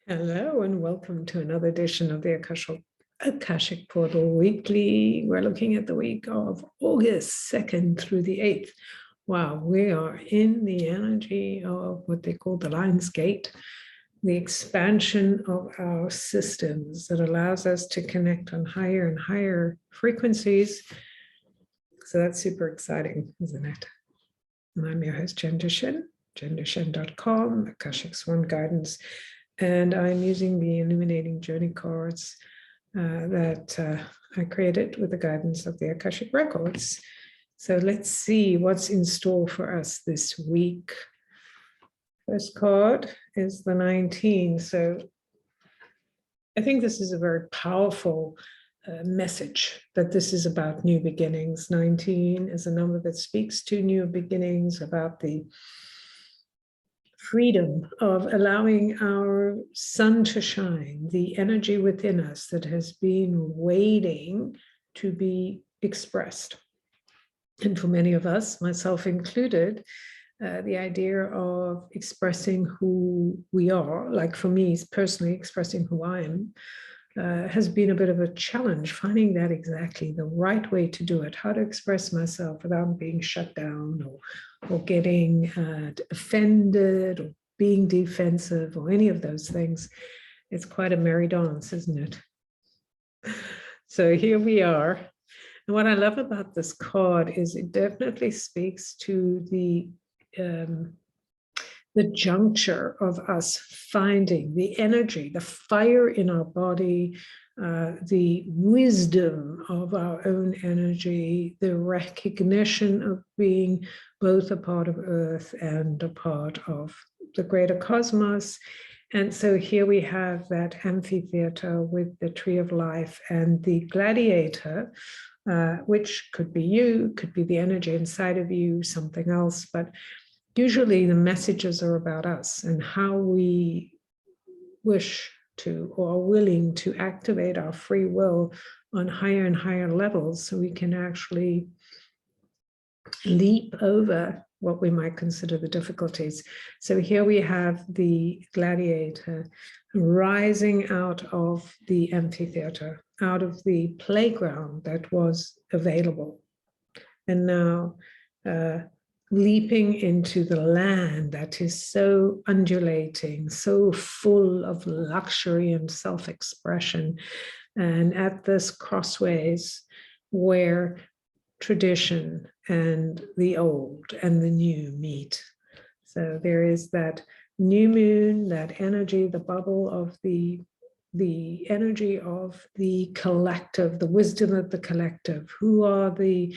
Hello and welcome to another edition of the Akashic Portal Weekly. We're looking at the week of August 2nd through the 8th. Wow, we are in the energy of what they call the Lion's Gate, the expansion of our systems that allows us to connect on higher and higher frequencies. So that's super exciting, isn't it? And I'm your host, Jen Dushin, jendushin.com, Akashic Swan Guidance. And I'm using the illuminating journey cards that I created with the guidance of the Akashic Records. So let's see what's in store for us this week. First card is the 19. So I think this is a very powerful message that this is about new beginnings. 19 is a number that speaks to new beginnings, about the freedom of allowing our sun to shine, the energy within us that has been waiting to be expressed. And for many of us, myself included, the idea of expressing who we are, like for me personally, expressing who I am, has been a bit of a challenge, finding that exactly the right way to do it, how to express myself without being shut down or getting offended or being defensive or any of those things. It's quite a merry dance, isn't it? So here we are. And what I love about this card is it definitely speaks to the juncture of us finding the energy, the fire in our body, the wisdom of our own energy, the recognition of being both a part of Earth and a part of the greater cosmos. And so here we have that amphitheater with the tree of life and the gladiator, which could be you, could be the energy inside of you, something else, but usually the messages are about us and how we wish to or are willing to activate our free will on higher and higher levels so we can actually leap over what we might consider the difficulties. So here we have the gladiator rising out of the amphitheater, out of the playground that was available, and now leaping into the land that is so undulating, so full of luxury and self-expression. And at this crossways where tradition and the old and the new meet. So there is that new moon, that energy, the bubble of the energy of the collective, the wisdom of the collective. Who are the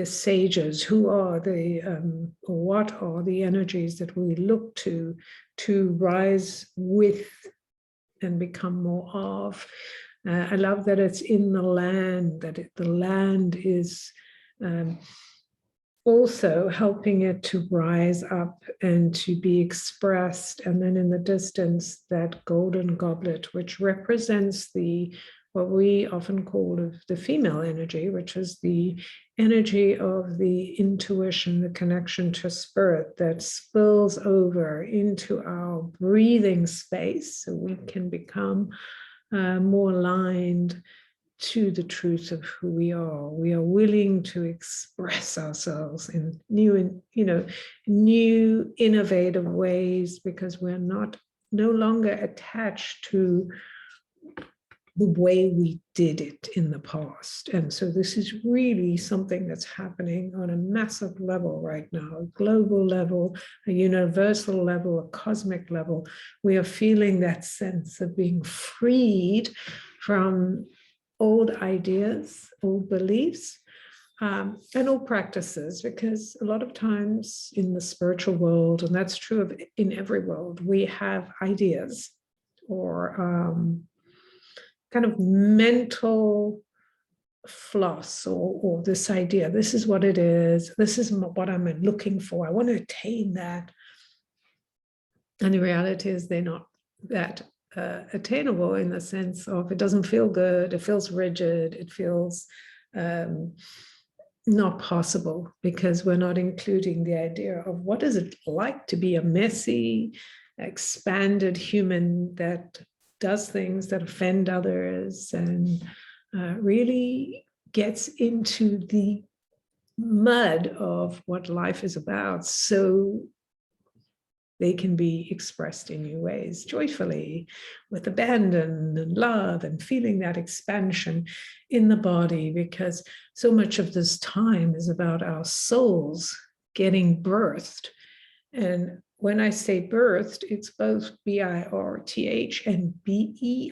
sages? Who are what are the energies that we look to rise with and become more of? I love that it's in the land, that the land is also helping it to rise up and to be expressed. And then in the distance, that golden goblet, which represents what we often call the female energy, which is the energy of the intuition, the connection to spirit that spills over into our breathing space so we can become more aligned to the truth of who we are. We are willing to express ourselves in new, innovative ways, because we're no longer attached to the way we did it in the past. And so this is really something that's happening on a massive level right now, a global level, a universal level, a cosmic level. We are feeling that sense of being freed from old ideas, old beliefs, and old practices, because a lot of times in the spiritual world, and that's true in every world, we have ideas or kind of mental floss or this idea, this is what it is, this is what I'm looking for, I want to attain that. And the reality is they're not that attainable, in the sense of it doesn't feel good, it feels rigid, it feels not possible, because we're not including the idea of what is it like to be a messy expanded human that does things that offend others and really gets into the mud of what life is about, so they can be expressed in new ways, joyfully, with abandon and love, and feeling that expansion in the body, because so much of this time is about our souls getting birthed. And when I say birthed, it's both B-I-R-T-H and B-E-R-T-H-E-D.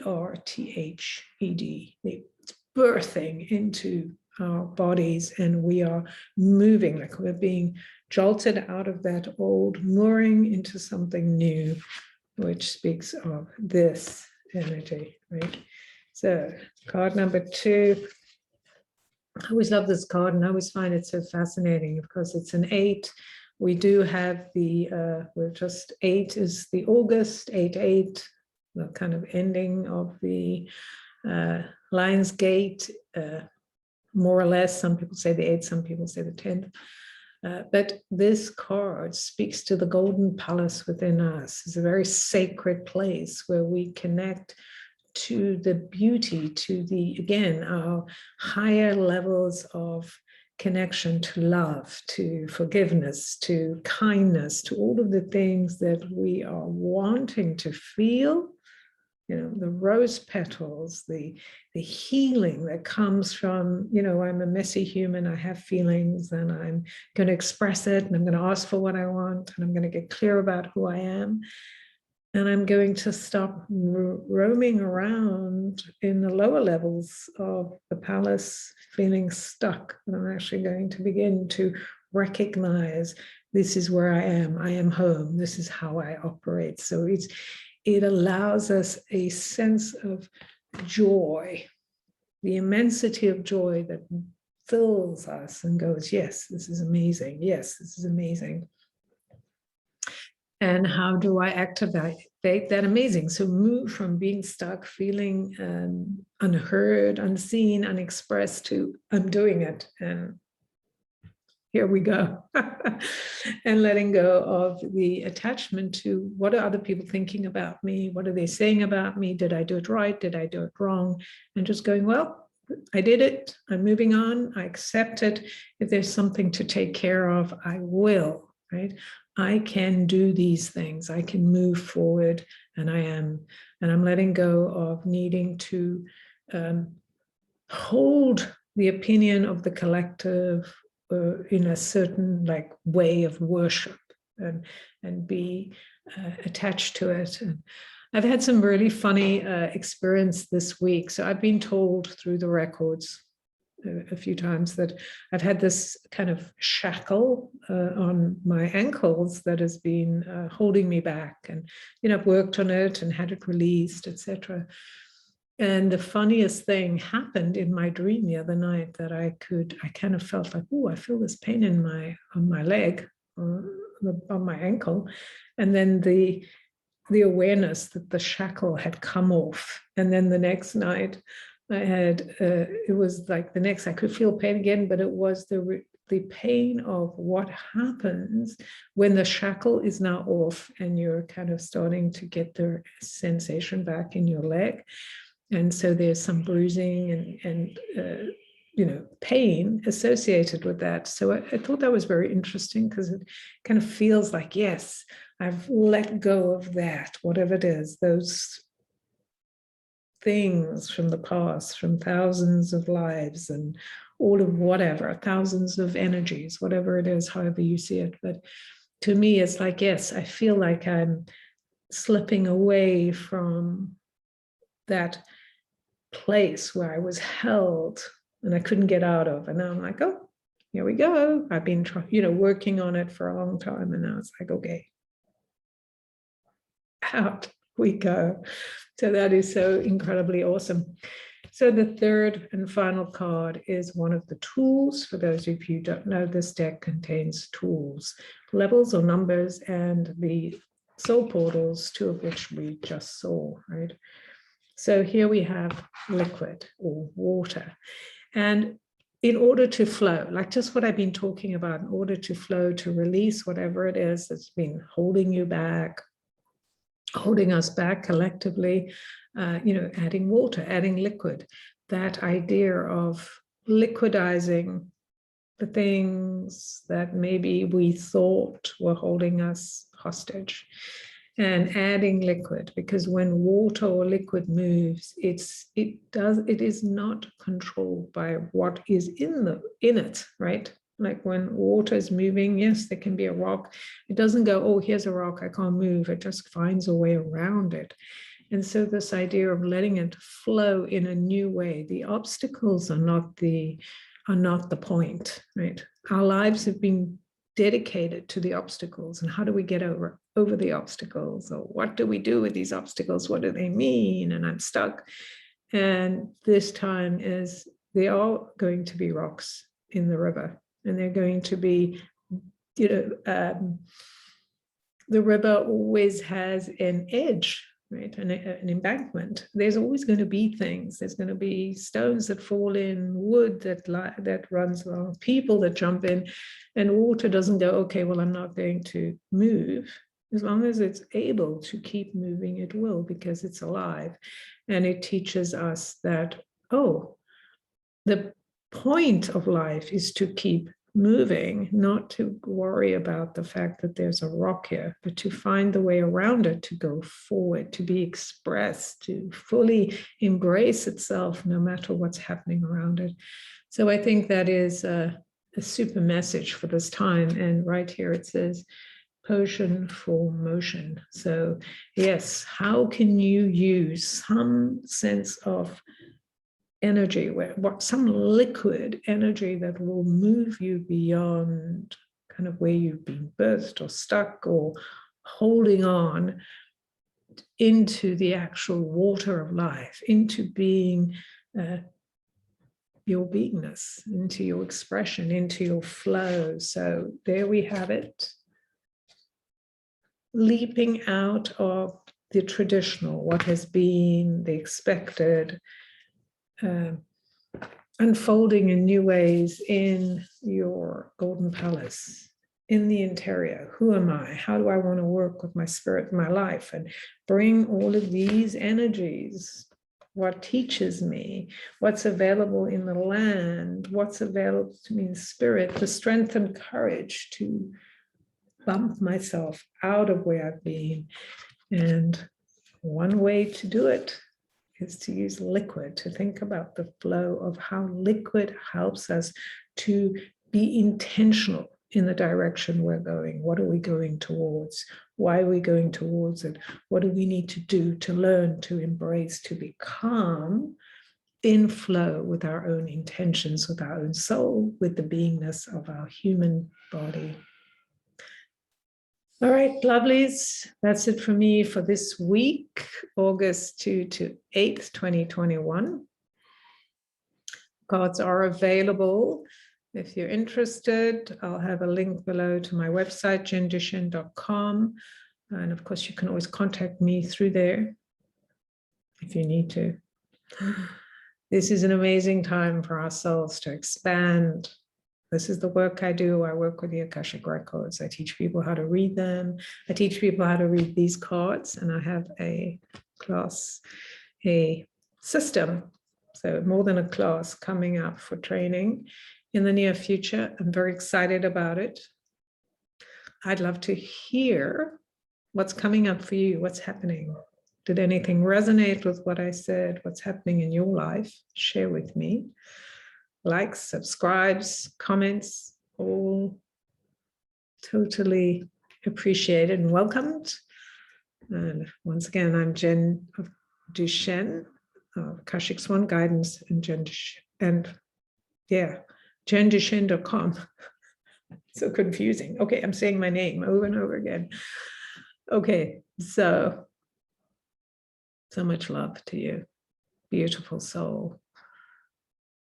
It's birthing into our bodies, and we are moving, like we're being jolted out of that old, mooring into something new, which speaks of this energy, right? So card number 2. I always love this card, and I always find it so fascinating because it's an 8. We do have the, we're just 8 is the August, 8-8, the kind of ending of the Lion's Gate, more or less. Some people say the 8th, some people say the 10th. But this card speaks to the golden palace within us. It's a very sacred place where we connect to the beauty, to the, again, our higher levels of connection to love, to forgiveness, to kindness, to all of the things that we are wanting to feel. You know, the rose petals, the healing that comes from, you know, I'm a messy human, I have feelings, and I'm going to express it, and I'm going to ask for what I want, and I'm going to get clear about who I am. And I'm going to stop roaming around in the lower levels of the palace, feeling stuck. And I'm actually going to begin to recognize this is where I am home, this is how I operate. So it allows us a sense of joy, the immensity of joy that fills us and goes, yes, this is amazing. Yes, this is amazing. And how do I activate that amazing? So move from being stuck, feeling unheard, unseen, unexpressed, to I'm doing it. And here we go. And letting go of the attachment to what are other people thinking about me? What are they saying about me? Did I do it right? Did I do it wrong? And just going, well, I did it. I'm moving on. I accept it. If there's something to take care of, I will, right? I can do these things. I can move forward, and I am. And I'm letting go of needing to hold the opinion of the collective in a certain like way of worship, and be attached to it. And I've had some really funny experience this week. So I've been told through the records a few times that I've had this kind of shackle on my ankles that has been holding me back. And, you know, I've worked on it and had it released, etc. And the funniest thing happened in my dream the other night, that I kind of felt like, oh, I feel this pain on my leg, on my ankle. And then the awareness that the shackle had come off. And then the next night I had, it was like the next, I could feel pain again, but it was the pain of what happens when the shackle is now off and you're kind of starting to get the sensation back in your leg. And so there's some bruising and you know, pain associated with that. So I thought that was very interesting, because it kind of feels like, yes, I've let go of that, whatever it is, those things from the past, from thousands of lives and all of whatever, thousands of energies, whatever it is, however you see it. But to me, it's like, yes, I feel like I'm slipping away from that place where I was held and I couldn't get out of. And now I'm like, oh, here we go. I've been working on it for a long time. And now it's like, okay, out we go. So that is so incredibly awesome. So the third and final card is one of the tools. For those of you who don't know, this deck contains tools, levels or numbers, and the soul portals, 2 of which we just saw, right? So here we have liquid or water. And in order to flow, like just what I've been talking about, in order to flow, to release whatever it is that's been holding you back, holding us back collectively, adding water, adding liquid, that idea of liquidizing the things that maybe we thought were holding us hostage, and adding liquid, because when water or liquid moves, it is not controlled by what is in it, right? Like when water is moving, yes, there can be a rock. It doesn't go, oh, here's a rock, I can't move. It just finds a way around it. And so this idea of letting it flow in a new way, the obstacles are not the point, right? Our lives have been dedicated to the obstacles, and how do we get over the obstacles, or what do we do with these obstacles? What do they mean? And I'm stuck. And this time is, they are going to be rocks in the river, and they're going to be, the river always has an edge, right? An embankment. There's always going to be things. There's going to be stones that fall in, wood that runs along, people that jump in, and water doesn't go, okay, well, I'm not going to move. As long as it's able to keep moving, it will, because it's alive. And it teaches us that, oh, the point of life is to keep moving, not to worry about the fact that there's a rock here, but to find the way around it, to go forward, to be expressed, to fully embrace itself, no matter what's happening around it. So I think that is a super message for this time. And right here it says, potion for motion. So yes, how can you use some sense of energy, some liquid energy that will move you beyond kind of where you've been birthed or stuck or holding on, into the actual water of life, into being your beingness, into your expression, into your flow. So there we have it, leaping out of the traditional, what has been, the expected, unfolding in new ways in your golden palace, in the interior. Who am I? How do I want to work with my spirit, my life, and bring all of these energies? What teaches me? What's available in the land? What's available to me in spirit? The strength and courage to bump myself out of where I've been. And one way to do it is to use liquid, to think about the flow of how liquid helps us to be intentional in the direction we're going. What are we going towards? Why are we going towards it? What do we need to do to learn, to embrace, to become in flow with our own intentions, with our own soul, with the beingness of our human body? All right, lovelies, that's it for me for this week, August 2 to 8th, 2021. Cards are available. If you're interested, I'll have a link below to my website, jendushin.com. And of course, you can always contact me through there if you need to. This is an amazing time for our souls to expand. This is the work I do. I work with the Akashic Records. I teach people how to read them. I teach people how to read these cards, and I have a class, a system, so more than a class coming up for training in the near future. I'm very excited about it. I'd love to hear what's coming up for you, what's happening. Did anything resonate with what I said? What's happening in your life? Share with me. Likes, subscribes, comments, all totally appreciated and welcomed. And once again, I'm Jen Duchenne of Akashic Swan Guidance, and jendushin.com. So confusing. Okay, I'm saying my name over and over again. Okay, so much love to you, beautiful soul.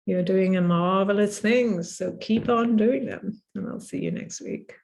You're doing a marvelous things, so keep on doing them, and I'll see you next week.